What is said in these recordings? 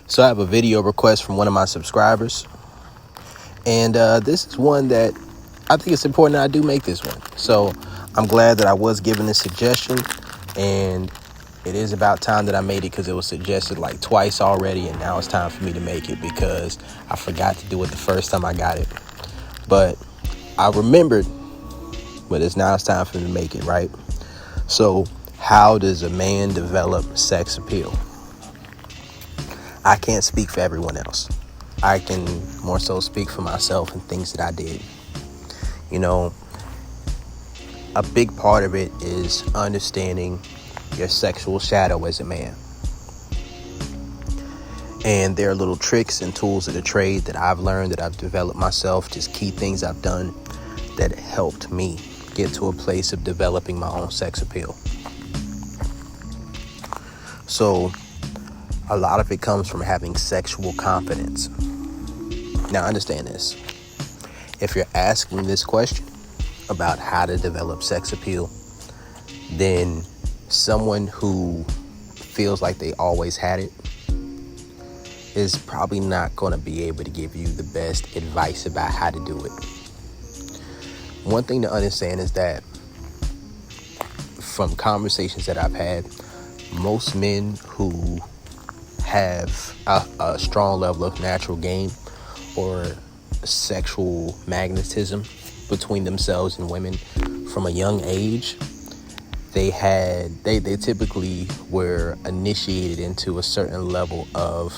So I have a video request from one of my subscribers, and this is one that I think it's important that I do make this one. So I'm glad that I was given this suggestion, and it is about time that I made it because it was suggested like twice already, and now it's time for me to make it because I forgot to do it the first time I got it. But I remembered, but it's time for me to make it, right? So how does a man develop sex appeal? I can't speak for everyone else. I can more so speak for myself and things that I did. You know, a big part of it is understanding your sexual shadow as a man. And there are little tricks and tools of the trade that I've learned, that I've developed myself, just key things I've done that helped me get to a place of developing my own sex appeal. So a lot of it comes from having sexual confidence. Now, understand this. If you're asking this question about how to develop sex appeal, then someone who feels like they always had it is probably not going to be able to give you the best advice about how to do it. One thing to understand is that from conversations that I've had, most men who have a strong level of natural game or sexual magnetism between themselves and women from a young age, they typically were initiated into a certain level of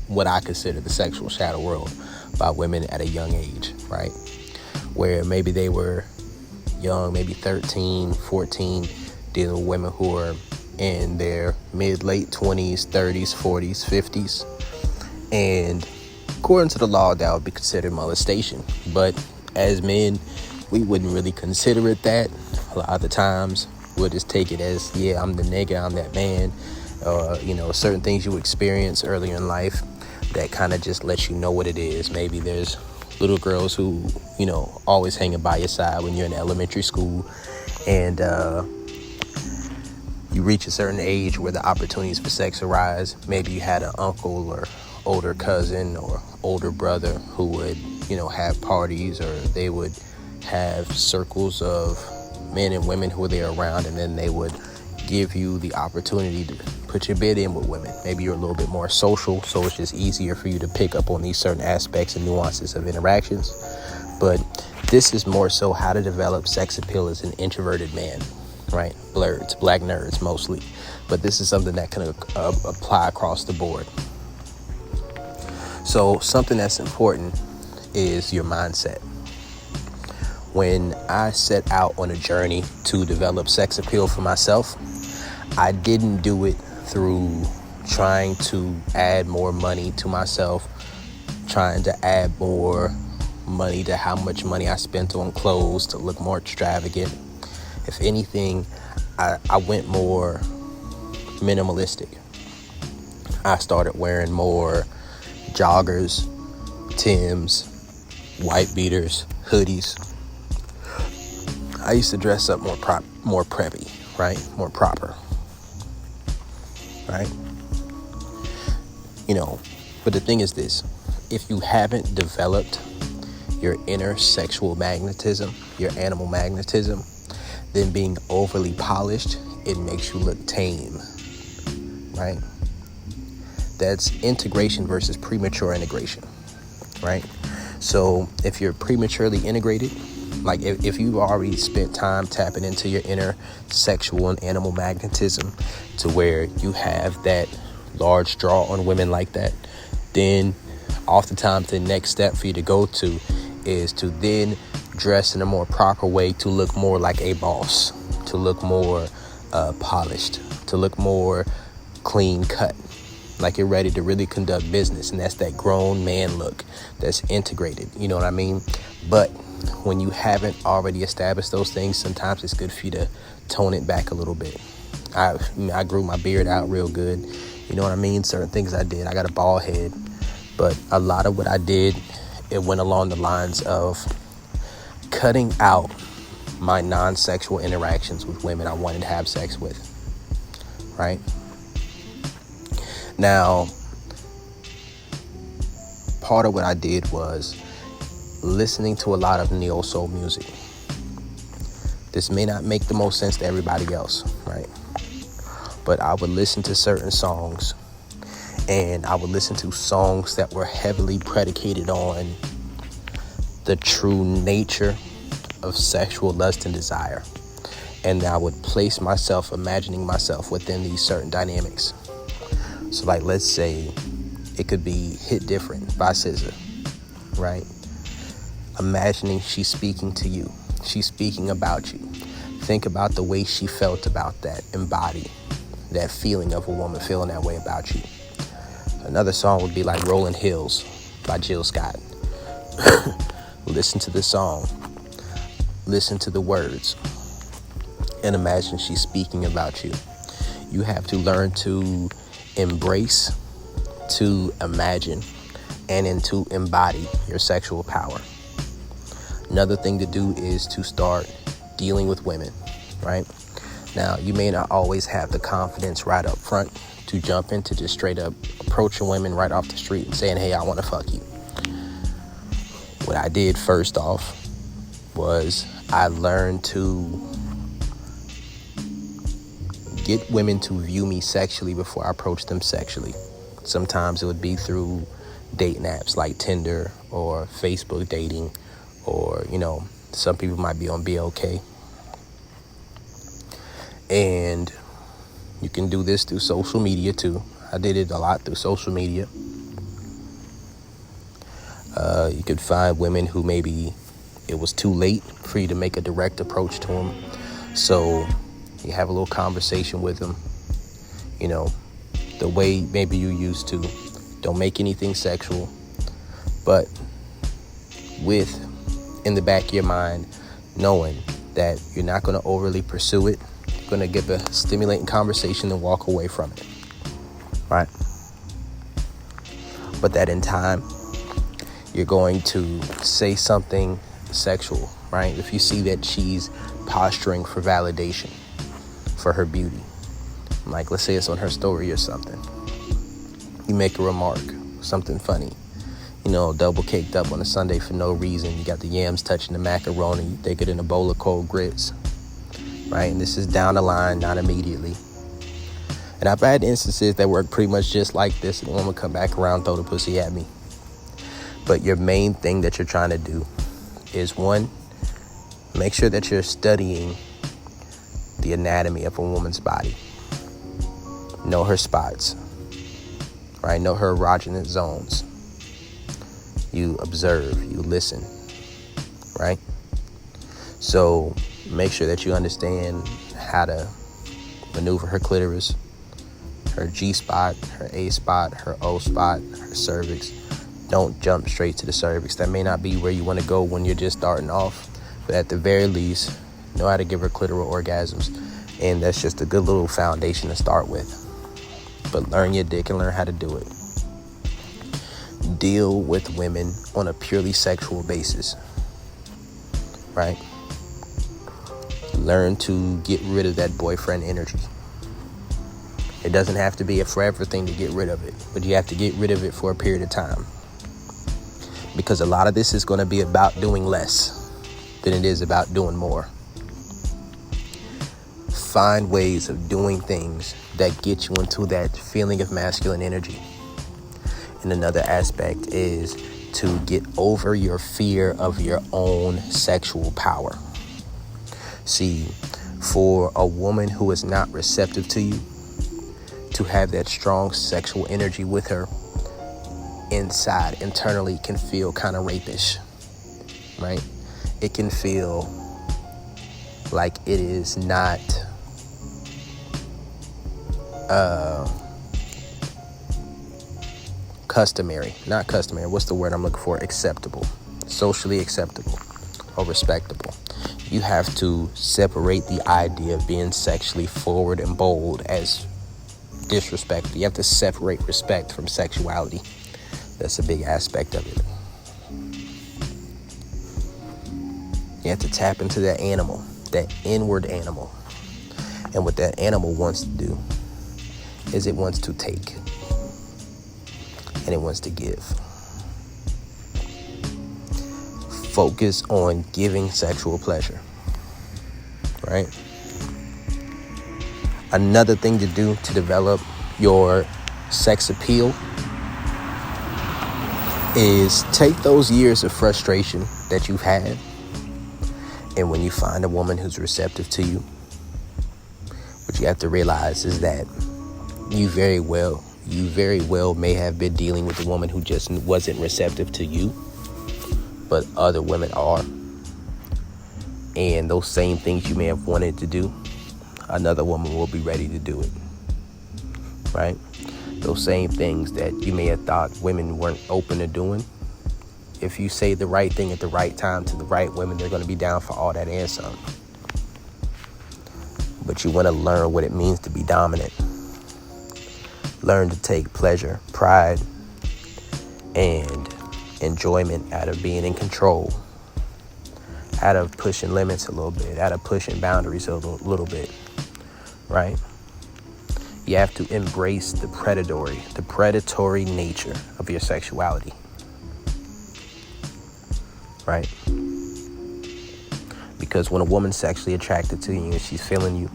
what I consider the sexual shadow world by women at a young age, right? Where maybe they were young, maybe 13, 14, dealing with women who are in their late 20s, 30s, 40s, 50s. And according to the law, that would be considered molestation. But as men, we wouldn't really consider it that. A lot of the times, we'll just take it as, yeah, I'm the nigga, I'm that man. Certain things you experience earlier in life that kind of just lets you know what it is. Maybe there's little girls who, always hanging by your side when you're in elementary school, and you reach a certain age where the opportunities for sex arise. Maybe you had an uncle or older cousin or older brother who would, have parties, or they would have circles of men and women who they around, and then they would give you the opportunity to put your bid in with women. Maybe you're a little bit more social, so it's just easier for you to pick up on these certain aspects and nuances of interactions. But this is more so how to develop sex appeal as an introverted man, right? Blurs, black nerds mostly. But this is something that can apply across the board. So something that's important is your mindset. When I set out on a journey to develop sex appeal for myself, I didn't do it through trying to add more money to myself, trying to add more money to how much money I spent on clothes to look more extravagant. If anything, I went more minimalistic. I started wearing more joggers, Timbs, white beaters, hoodies. I used to dress up more preppy, right? More proper, right? But the thing is this: if you haven't developed your inner sexual magnetism, your animal magnetism, then being overly polished, it makes you look tame, right? That's integration versus premature integration, right? So if you're prematurely integrated, like if you've already spent time tapping into your inner sexual and animal magnetism to where you have that large draw on women like that, then oftentimes the next step for you to go to is to then dress in a more proper way to look more like a boss, to look more polished, to look more clean cut, like you're ready to really conduct business. And that's that grown man look that's integrated. You know what I mean? But when you haven't already established those things, sometimes it's good for you to tone it back a little bit. I grew my beard out real good. You know what I mean? Certain things I did. I got a bald head. But a lot of what I did, it went along the lines of cutting out my non-sexual interactions with women I wanted to have sex with, right? Now, part of what I did was listening to a lot of neo soul music. This may not make the most sense to everybody else, right? But I would listen to certain songs, and I would listen to songs that were heavily predicated on the true nature of sexual lust and desire. And I would place myself, imagining myself within these certain dynamics. So like, let's say it could be Hit Different by SZA, right? Imagining she's speaking to you. She's speaking about you. Think about the way she felt about that. Embody that feeling of a woman feeling that way about you. Another song would be like Rolling Hills by Jill Scott. Listen to the song. Listen to the words. And imagine she's speaking about you. You have to learn to embrace, to imagine, and then to embody your sexual power. Another thing to do is to start dealing with women, right? Now, you may not always have the confidence right up front to jump into just straight up approaching women right off the street and saying, hey, I want to fuck you. What I did first off was I learned to get women to view me sexually before I approach them sexually. Sometimes it would be through dating apps like Tinder or Facebook dating, or, some people might be on BLK. And you can do this through social media too. I did it a lot through social media. You could find women who maybe it was too late for you to make a direct approach to them. So you have a little conversation with them, the way maybe you used to. Don't make anything sexual, but with in the back of your mind, knowing that you're not going to overly pursue it. You're going to give a stimulating conversation and walk away from it, right? But that in time, you're going to say something sexual, right? If you see that she's posturing for validation for her beauty, like let's say it's on her story or something, you make a remark, something funny, double caked up on a Sunday for no reason. You got the yams touching the macaroni, you think it in a bowl of cold grits, right? And this is down the line, not immediately. And I've had instances that work pretty much just like this, and the woman come back around, throw the pussy at me. But your main thing that you're trying to do is, one, make sure that you're studying the anatomy of a woman's body. Know her spots, right? Know her erogenous zones. You observe, you listen, right? So make sure that you understand how to maneuver her clitoris, her G spot, her A spot, her O spot, her cervix. Don't jump straight to the cervix. That may not be where you want to go when you're just starting off, but at the very least, know how to give her clitoral orgasms. And that's just a good little foundation to start with. But learn your dick and learn how to do it. Deal with women on a purely sexual basis, right? Learn to get rid of that boyfriend energy. It doesn't have to be a forever thing to get rid of it, but you have to get rid of it for a period of time. Because a lot of this is going to be about doing less than it is about doing more. Find ways of doing things that get you into that feeling of masculine energy. And another aspect is to get over your fear of your own sexual power. See, for a woman who is not receptive to you, to have that strong sexual energy with her internally can feel kind of rapish, right? It can feel like it is not not customary. What's the word I'm looking for? Acceptable, socially acceptable or respectable. You have to separate the idea of being sexually forward and bold as disrespectful. You have to separate respect from sexuality. That's a big aspect of it. You have to tap into that animal, that inward animal. And what that animal wants to do is it wants to take and it wants to give. Focus on giving sexual pleasure, right? Another thing to do to develop your sex appeal is take those years of frustration that you've had, and when you find a woman who's receptive to you, what you have to realize is that you very well may have been dealing with a woman who just wasn't receptive to you, but other women are. And those same things you may have wanted to do, another woman will be ready to do it, right? Those same things that you may have thought women weren't open to doing, if you say the right thing at the right time to the right women, they're going to be down for all that and some. But you want to learn what it means to be dominant. Learn to take pleasure, pride, and enjoyment out of being in control, out of pushing limits a little bit, out of pushing boundaries a little bit, right? You have to embrace the predatory nature of your sexuality, right? Because when a woman's sexually attracted to you and she's feeling you,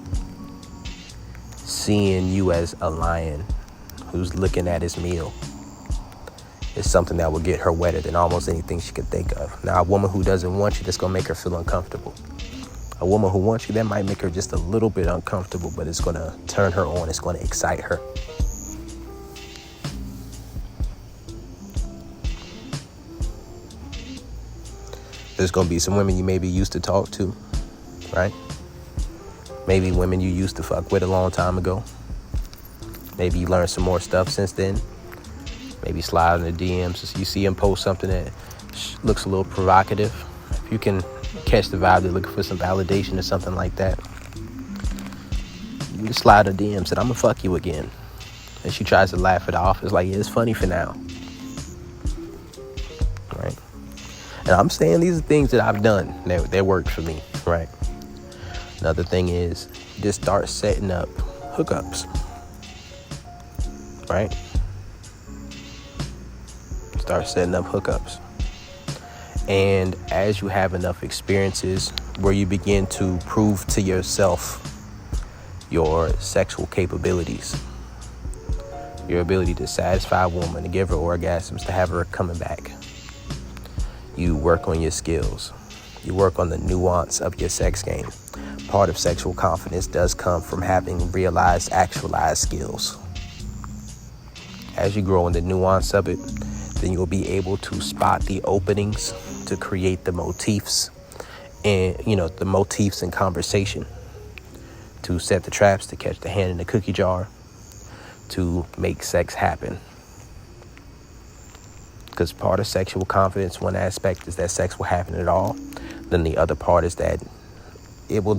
seeing you as a lion who's looking at his meal is something that will get her wetter than almost anything she could think of. Now, a woman who doesn't want you, that's going to make her feel uncomfortable. A woman who wants you, that might make her just a little bit uncomfortable, but it's going to turn her on. It's going to excite her. There's going to be some women you maybe used to talk to, right? Maybe women you used to fuck with a long time ago. Maybe you learned some more stuff since then. Maybe slide in the DMs. You see them post something that looks a little provocative. If you can catch the vibe, they're looking for some validation or something like that, you slide in the DMs and I'm gonna fuck you again. And she tries to laugh it off. It's like, yeah, it's funny for now. Right? And I'm saying these are things that I've done that worked for me, right? Another thing is just start setting up hookups, right? Start setting up hookups. And as you have enough experiences where you begin to prove to yourself your sexual capabilities, your ability to satisfy a woman, to give her orgasms, to have her coming back, you work on your skills. You work on the nuance of your sex game. Part of sexual confidence does come from having realized, actualized skills. As you grow in the nuance of it, then you'll be able to spot the openings to create the motifs and, the motifs in conversation, to set the traps, to catch the hand in the cookie jar, to make sex happen. Because part of sexual confidence, one aspect is that sex will happen at all. Then the other part is that it will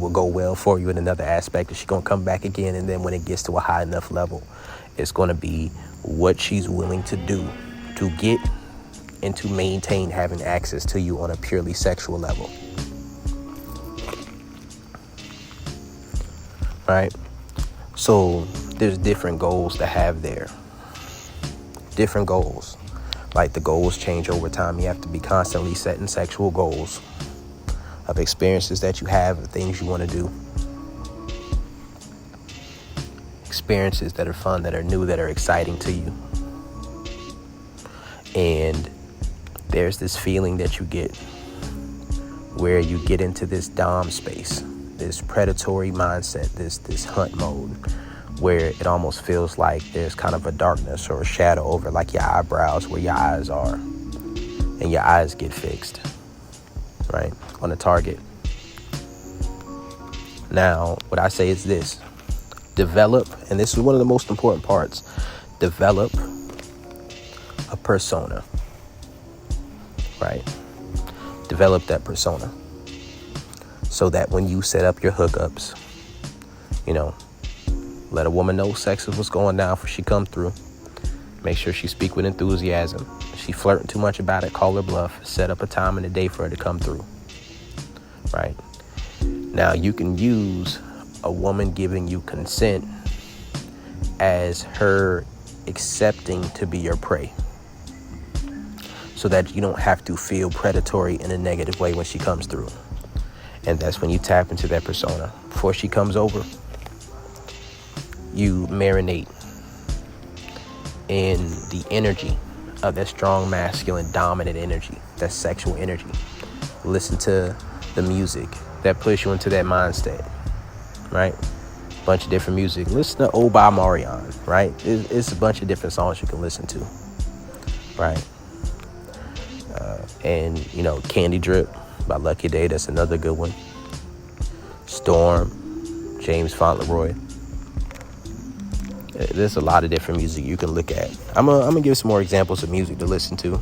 go well for you in another aspect. She's going to come back again. And then when it gets to a high enough level, it's going to be what she's willing to do to get and to maintain having access to you on a purely sexual level. Right? So there's different goals to have there. Different goals. Like the goals change over time. You have to be constantly setting sexual goals of experiences that you have, of things you want to do. Experiences that are fun, that are new, that are exciting to you. And there's this feeling that you get where you get into this dom space, this predatory mindset, this hunt mode, where it almost feels like there's kind of a darkness or a shadow over like your eyebrows where your eyes are, and your eyes get fixed, right, on a target. Now, what I say is this: develop, and this is one of the most important parts, develop a persona, right? Develop that persona so that when you set up your hookups, let a woman know sex is what's going down before she come through. Make sure she speak with enthusiasm. If she flirting too much about it, call her bluff. Set up a time and a day for her to come through, right? Now, you can use a woman giving you consent as her accepting to be your prey. so that you don't have to feel predatory in a negative way when she comes through. And that's when you tap into that persona. Before she comes over, you marinate in the energy of that strong, masculine, dominant energy, that sexual energy. Listen to the music that puts you into that mindset, right? Bunch of different music. Listen to Oh by Marion, right? It's a bunch of different songs you can listen to, right? And, Candy Drip by Lucky Day, that's another good one. Storm, James Fauntleroy. There's a lot of different music you can look at. I'm gonna give some more examples of music to listen to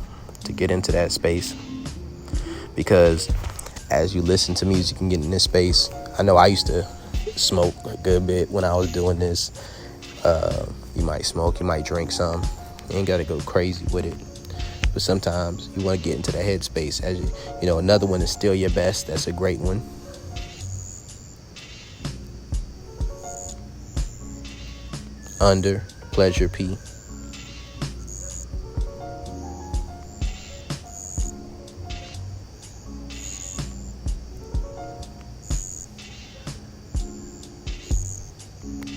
get into that space. Because as you listen to music and get in this space, I know I used to smoke a good bit when I was doing this. You might smoke, you might drink some. You ain't gotta go crazy with it. But sometimes you want to get into that headspace. As another one is Still Your Best. That's a great one. Under, Pleasure P.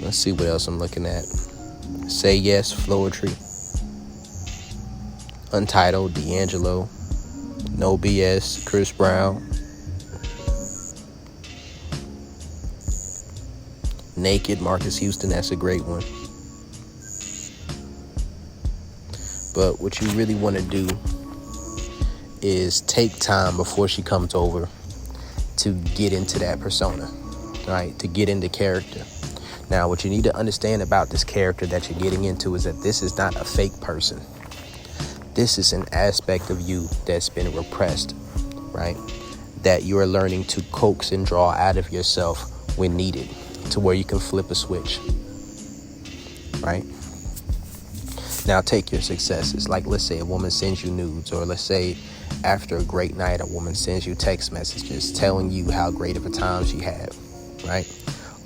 Let's see what else I'm looking at. Say Yes, Floetry. Untitled, D'Angelo. No BS, Chris Brown. Naked, Marcus Houston. That's a great one. But what you really want to do is take time before she comes over to get into that persona, right? To get into character. Now, what you need to understand about this character that you're getting into is that this is not a fake person. This is an aspect of you that's been repressed, right? That you are learning to coax and draw out of yourself when needed, to where you can flip a switch, right? Now take your successes. Like, let's say a woman sends you nudes, or let's say after a great night, a woman sends you text messages telling you how great of a time she had, right?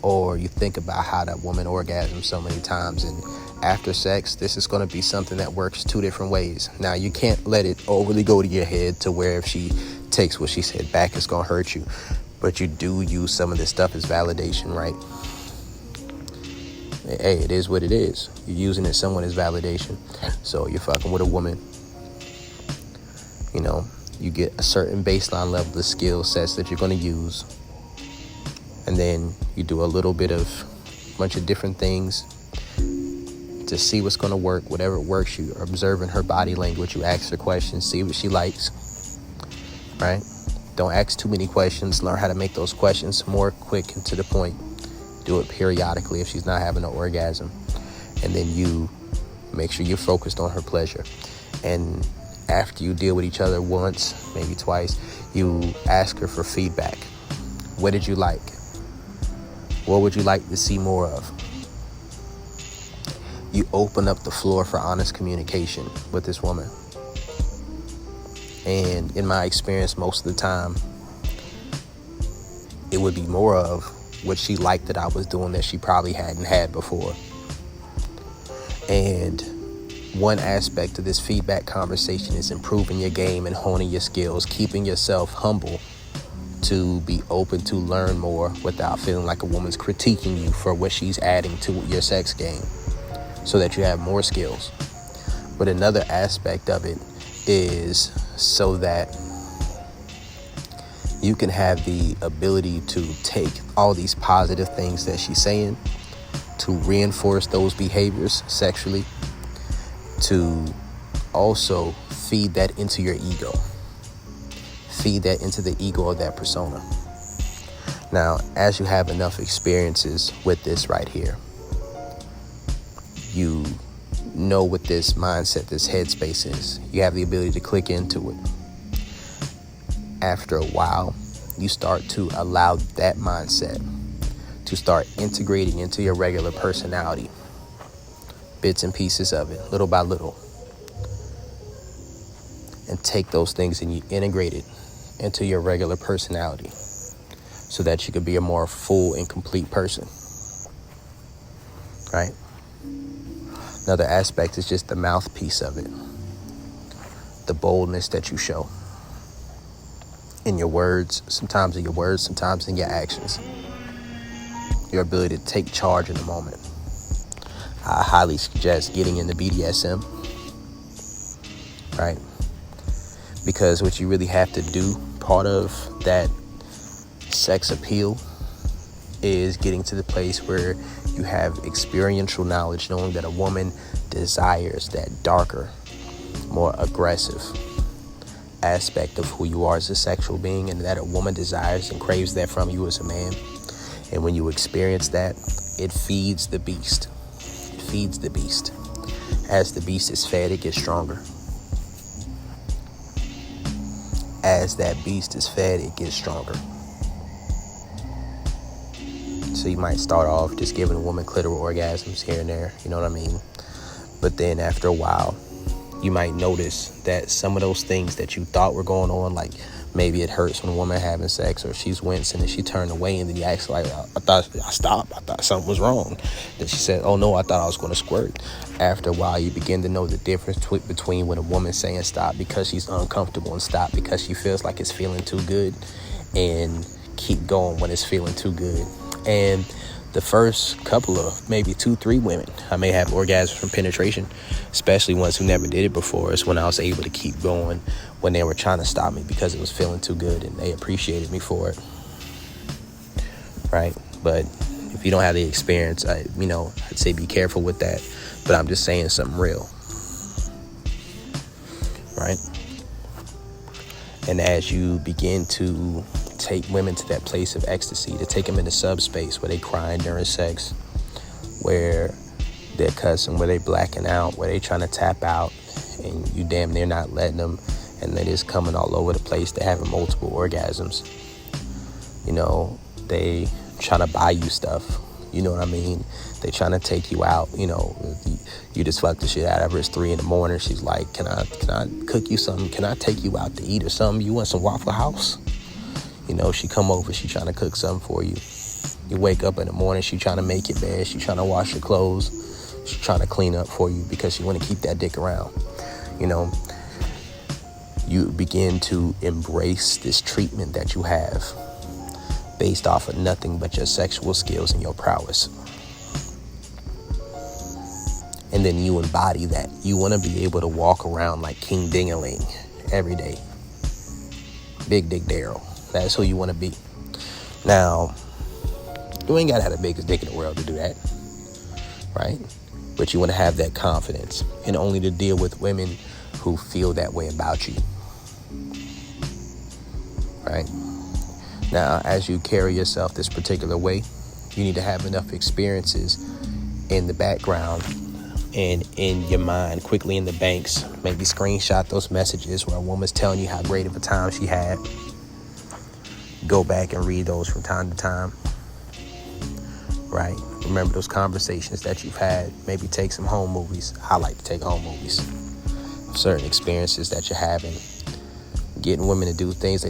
Or you think about how that woman orgasmed so many times, and after sex, this is going to be something that works two different ways. Now, you can't let it overly go to your head to where if she takes what she said back, it's going to hurt you. But you do use some of this stuff as validation, right? Hey, it is what it is. You're using it someone as validation. So you're fucking with a woman. You get a certain baseline level of skill sets that you're going to use. And then you do a little bit of a bunch of different things to see what's going to work. Whatever works, you're observing her body language. You ask her questions, see what she likes, right? Don't ask too many questions. Learn how to make those questions more quick and to the point. Do it periodically if she's not having an orgasm. And then you make sure you're focused on her pleasure. And after you deal with each other once, maybe twice, you ask her for feedback. What did you like? What would you like to see more of? You open up the floor for honest communication with this woman. And in my experience, most of the time, it would be more of what she liked that I was doing that she probably hadn't had before. And one aspect of this feedback conversation is improving your game and honing your skills, keeping yourself humble to be open to learn more without feeling like a woman's critiquing you for what she's adding to your sex game, so that you have more skills. But another aspect of it is so that you can have the ability to take all these positive things that she's saying, to reinforce those behaviors sexually, to also feed that into your ego. Feed that into the ego of that persona. Now, as you have enough experiences with this right here, you know what this mindset, this headspace is. You have the ability to click into it. After a while, you start to allow that mindset to start integrating into your regular personality. Bits and pieces of it, little by little. And take those things and you integrate it into your regular personality so that you could be a more full and complete person. Right? Another aspect is just the mouthpiece of it. the boldness that you show in your words, sometimes in your actions, your ability to take charge in the moment. I highly suggest getting into BDSM, right? Because what you really have to do, part of that sex appeal, is getting to the place where you have experiential knowledge, knowing that a woman desires that darker, more aggressive aspect of who you are as a sexual being, and that a woman desires and craves that from you as a man. And when you experience that, it feeds the beast. It feeds the beast. As the beast is fed, it gets stronger. As that beast is fed, it gets stronger. So you might start off just giving a woman clitoral orgasms here and there, you know what I mean? But then after a while, you might notice that some of those things that you thought were going on, like maybe it hurts when a woman having sex, or she's wincing and she turned away, and then you ask, like, I thought I stopped. I thought something was wrong. Then she said, oh no, I thought I was going to squirt. After a while, you begin to know the difference between when a woman's saying stop because she's uncomfortable, and stop because she feels like it's feeling too good, and keep going when it's feeling too good. And the first couple of maybe 2-3 women, I may have orgasms from penetration, especially ones who never did it before, is when I was able to keep going when they were trying to stop me because it was feeling too good, and they appreciated me for it, right? But if you don't have the experience, I'd say be careful with that. But I'm just saying something real, right? And as you begin to take women to that place of ecstasy, to take them into subspace where they crying during sex, where they're cussing, where they blacking out, where they trying to tap out, and you damn near not letting them, and they just coming all over the place. They're having multiple orgasms. They trying to buy you stuff. You know what I mean? They trying to take you out. You just fucked the shit out of her. It's 3 a.m. She's like, can I cook you something? Can I take you out to eat or something? You want some Waffle House? She come over, she trying to cook something for you. You wake up in the morning, she trying to make your bed, she trying to wash your clothes, she trying to clean up for you because she want to keep that dick around. You begin to embrace this treatment that you have based off of nothing but your sexual skills and your prowess. And then you embody that. You want to be able to walk around like King Ding-a-ling every day. Big Dick Daryl. That's who you want to be. Now, you ain't got to have the biggest dick in the world to do that, right? But you want to have that confidence, and only to deal with women who feel that way about you, right? Now, as you carry yourself this particular way, you need to have enough experiences in the background and in your mind, quickly in the banks. Maybe screenshot those messages where a woman's telling you how great of a time she had. Go back and read those from time to time, right? Remember those conversations that you've had. Maybe take some home movies. I like to take home movies. Certain experiences that you're having. Getting women to do things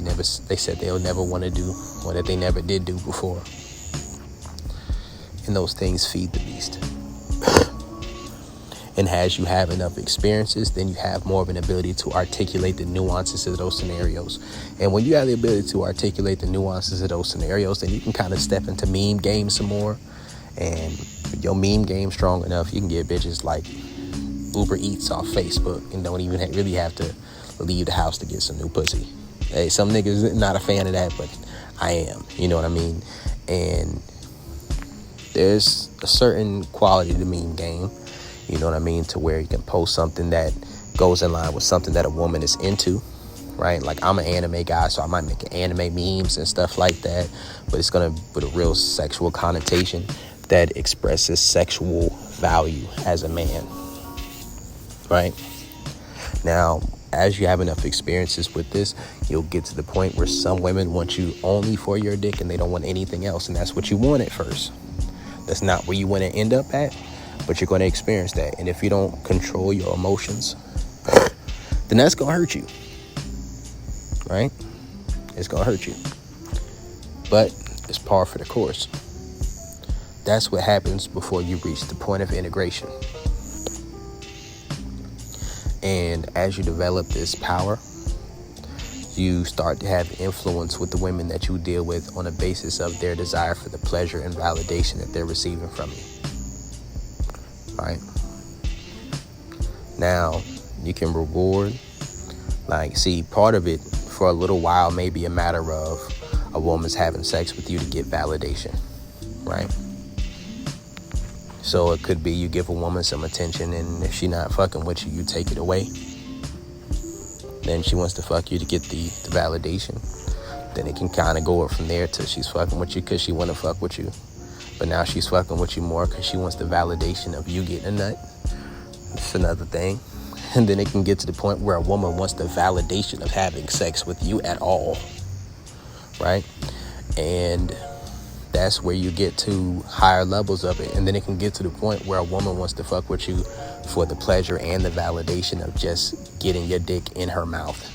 they said they'll never want to do, or that they never did do before. And those things feed the beast. And as you have enough experiences, then you have more of an ability to articulate the nuances of those scenarios. And when you have the ability to articulate the nuances of those scenarios, then you can kind of step into meme game some more. And if your meme game strong enough, you can get bitches like Uber Eats off Facebook and don't even really have to leave the house to get some new pussy. Hey, some niggas not a fan of that, but I am. You know what I mean? And there's a certain quality to the meme game. You know what I mean? To where you can post something that goes in line with something that a woman is into, right? Like, I'm an anime guy, so I might make anime memes and stuff like that, but it's going to put a real sexual connotation that expresses sexual value as a man, right? Now, as you have enough experiences with this, you'll get to the point where some women want you only for your dick and they don't want anything else, and that's what you want at first. That's not where you want to end up at, but you're going to experience that. And if you don't control your emotions, then that's going to hurt you, right? It's going to hurt you. But it's par for the course. That's what happens before you reach the point of integration. And as you develop this power, you start to have influence with the women that you deal with on the basis of their desire for the pleasure and validation that they're receiving from you. Right? Now, you can reward, part of it for a little while may be a matter of a woman's having sex with you to get validation, right? So it could be you give a woman some attention, and if she's not fucking with you, you take it away. Then she wants to fuck you to get the validation. Then it can kind of go up from there till she's fucking with you because she want to fuck with you. But now she's fucking with you more because she wants the validation of you getting a nut. It's another thing. And then it can get to the point where a woman wants the validation of having sex with you at all. Right? And that's where you get to higher levels of it. And then it can get to the point where a woman wants to fuck with you for the pleasure and the validation of just getting your dick in her mouth.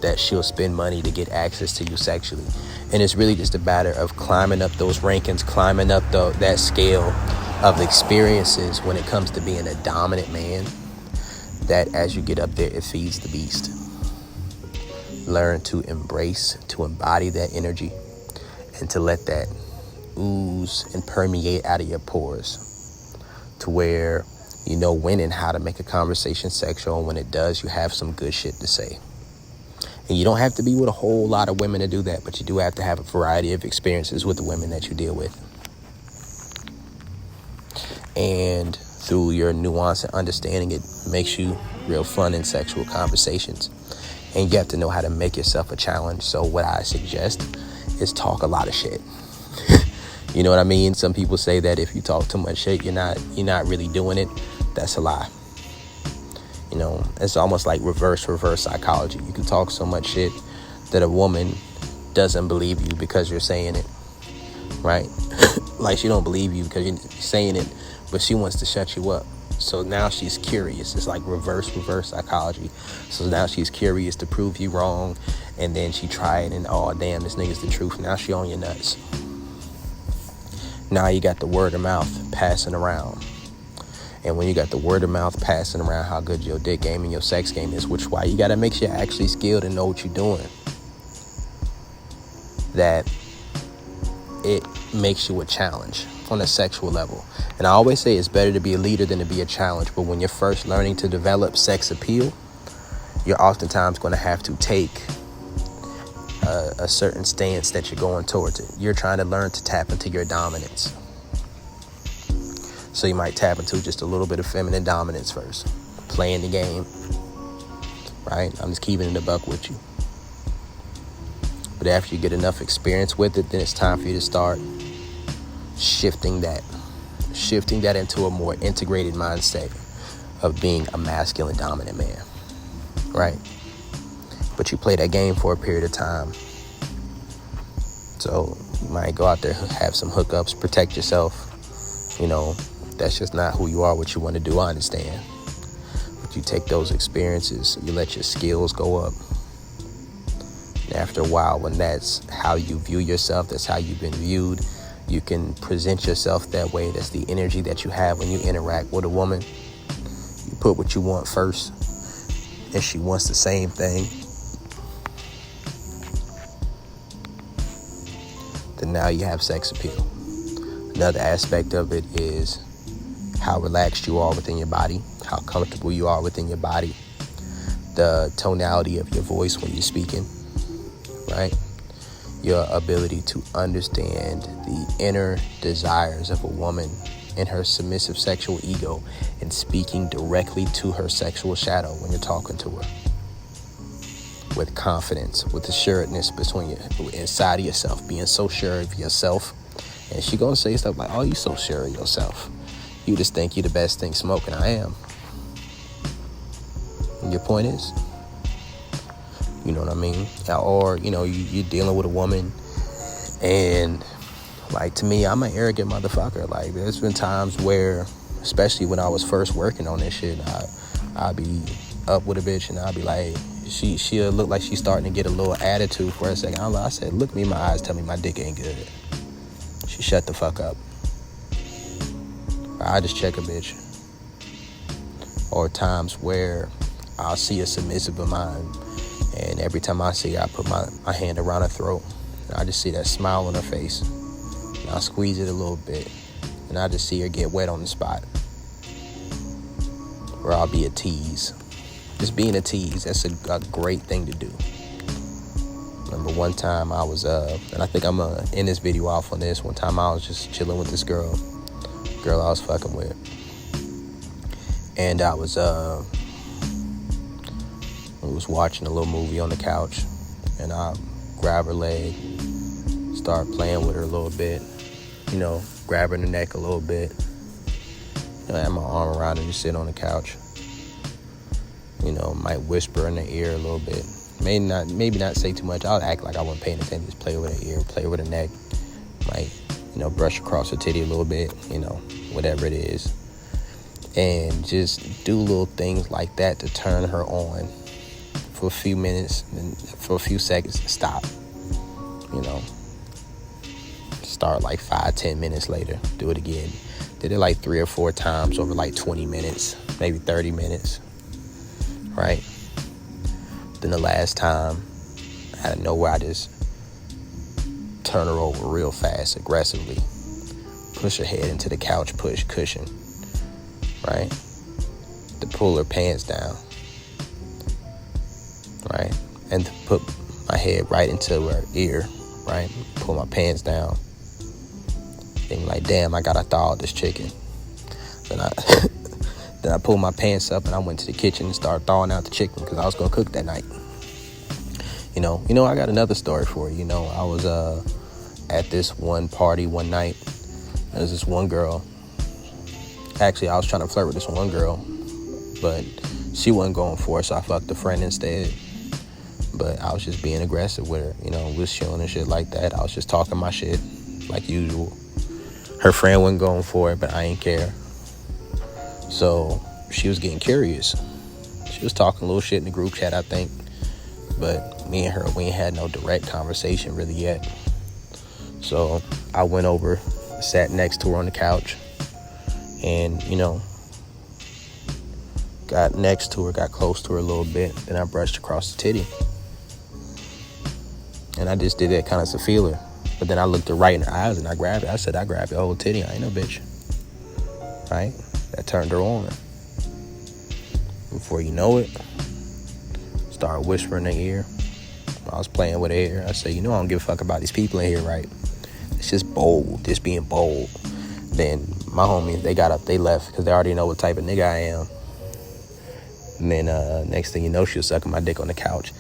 That she'll spend money to get access to you sexually. And it's really just a matter of climbing up those rankings, climbing up that scale of experiences when it comes to being a dominant man. That as you get up there, it feeds the beast. Learn to embrace, to embody that energy, and to let that ooze and permeate out of your pores to where you know when and how to make a conversation sexual, and when it does, you have some good shit to say. And you don't have to be with a whole lot of women to do that, but you do have to have a variety of experiences with the women that you deal with. And through your nuance and understanding, it makes you real fun in sexual conversations. And you have to know how to make yourself a challenge. So what I suggest is talk a lot of shit. You know what I mean? Some people say that if you talk too much shit, you're not really doing it. That's a lie. You know, it's almost like reverse psychology. You can talk so much shit that a woman doesn't believe you because you're saying it, right? Like she don't believe you because you're saying it, but she wants to shut you up. So now she's curious. It's like reverse psychology. So now she's curious to prove you wrong, and then she try it, and oh damn, this nigga's the truth. Now she on your nuts. Now you got the word of mouth passing around. And when you got the word of mouth passing around how good your dick game and your sex game is, which is why you got to make sure you're actually skilled and know what you're doing, that it makes you a challenge on a sexual level. And I always say it's better to be a leader than to be a challenge. But when you're first learning to develop sex appeal, you're oftentimes going to have to take a certain stance that you're going towards it. You're trying to learn to tap into your dominance. So you might tap into just a little bit of feminine dominance first. Playing the game. Right? I'm just keeping it a buck with you. But after you get enough experience with it, then it's time for you to start shifting that into a more integrated mindset of being a masculine dominant man. Right? But you play that game for a period of time. So you might go out there, have some hookups, protect yourself. You know, that's just not who you are, what you want to do, I understand. But you take those experiences, you let your skills go up. And after a while, when that's how you view yourself, that's how you've been viewed, you can present yourself that way. That's the energy that you have when you interact with a woman. You put what you want first, and she wants the same thing. Then now you have sex appeal. Another aspect of it is how relaxed you are within your body, how comfortable you are within your body, the tonality of your voice when you're speaking, right? Your ability to understand the inner desires of a woman and her submissive sexual ego, and speaking directly to her sexual shadow when you're talking to her. With confidence, with assuredness inside of yourself, being so sure of yourself. And she gonna say stuff like, oh, you so sure of yourself. You just think you're the best thing smoking. I am. And your point is, you know what I mean? Or, you know, you're dealing with a woman, and like, to me, I'm an arrogant motherfucker. Like, there's been times where, especially when I was first working on this shit, I'd be up with a bitch and I'd be like, she'll look like she's starting to get a little attitude for a second. I said, look me in my eyes, tell me my dick ain't good. She shut the fuck up. I just check a bitch. or times where I'll see a submissive of mine, and every time I see her, I put my hand around her throat, and I just see that smile on her face, and I'll squeeze it a little bit, and I just see her get wet on the spot. Or I'll be a tease. Just being a tease, that's a great thing to do. Remember one time I was, and I think I'm gonna end this video off on this. One time I was just chilling with this girl I was fucking with. And I was watching a little movie on the couch, and I grab her leg, start playing with her a little bit, grabbing her neck a little bit. I have my arm around her, just sit on the couch. Might whisper in her ear a little bit. Maybe not say too much. I'll act like I wasn't paying attention. Just play with her ear, play with her neck. Might, brush across her titty a little bit, whatever it is. And just do little things like that to turn her on for a few minutes, and for a few seconds, stop. Start like 5-10 minutes later, do it again. Did it like 3 or 4 times over like 20 minutes, maybe 30 minutes, right? Then the last time, out of nowhere, I just turn her over real fast, aggressively, push her head into the couch push cushion, right? To pull her pants down, right? And to put my head right into her ear, right? Pull my pants down. Thinking like, damn, I gotta thaw out this chicken. Then I pulled my pants up and I went to the kitchen and started thawing out the chicken because I was gonna cook that night. I got another story for you. I was at this one party one night. There was this one girl. Actually, I was trying to flirt with this one girl, but she wasn't going for it, so I fucked a friend instead. But I was just being aggressive with her. We was chilling and shit like that. I was just talking my shit like usual. Her friend wasn't going for it, but I ain't care. So she was getting curious. She was talking a little shit in the group chat, I think. But me and her, we ain't had no direct conversation really yet. So I went over, sat next to her on the couch, and, got next to her, got close to her a little bit. Then I brushed across the titty. And I just did that kind of to feel her. But then I looked her right in her eyes and I grabbed it. I said, I grabbed your whole titty. I ain't no bitch. Right? That turned her on. Before you know it, started whispering in her ear. I was playing with her ear. I said, I don't give a fuck about these people in here, right? It's just bold, just being bold. Then my homies, they got up, they left because they already know what type of nigga I am. And then next thing you know, she was sucking my dick on the couch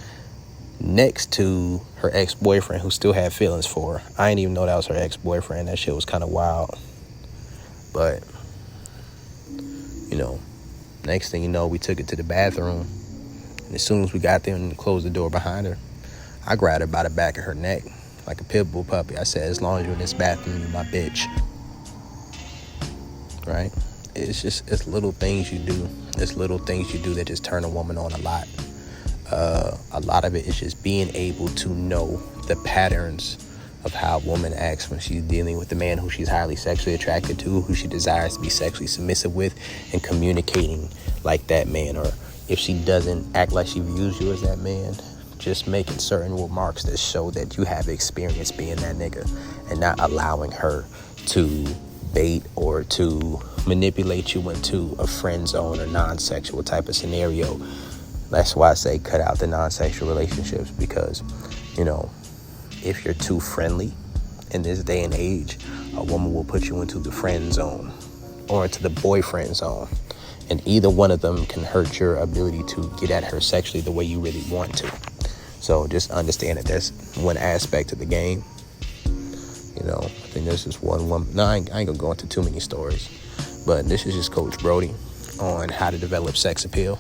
next to her ex-boyfriend who still had feelings for her. I didn't even know that was her ex-boyfriend. That shit was kind of wild. But, next thing you know, we took it to the bathroom. And as soon as we got there and closed the door behind her, I grabbed her by the back of her neck like a pit bull puppy. I said, as long as you're in this bathroom, you're my bitch. Right? It's little things you do. It's little things you do that just turn a woman on a lot. A lot of it is just being able to know the patterns of how a woman acts when she's dealing with the man who she's highly sexually attracted to, who she desires to be sexually submissive with, and communicating like that man. Or if she doesn't act like she views you as that man, just making certain remarks that show that you have experience being that nigga, and not allowing her to bait or to manipulate you into a friend zone or non-sexual type of scenario. That's why I say cut out the non-sexual relationships, because, if you're too friendly in this day and age, a woman will put you into the friend zone or into the boyfriend zone. And either one of them can hurt your ability to get at her sexually the way you really want to. So just understand that that's one aspect of the game. I think this is one woman. No, I ain't gonna go into too many stories. But this is just Coach Brody on how to develop sex appeal.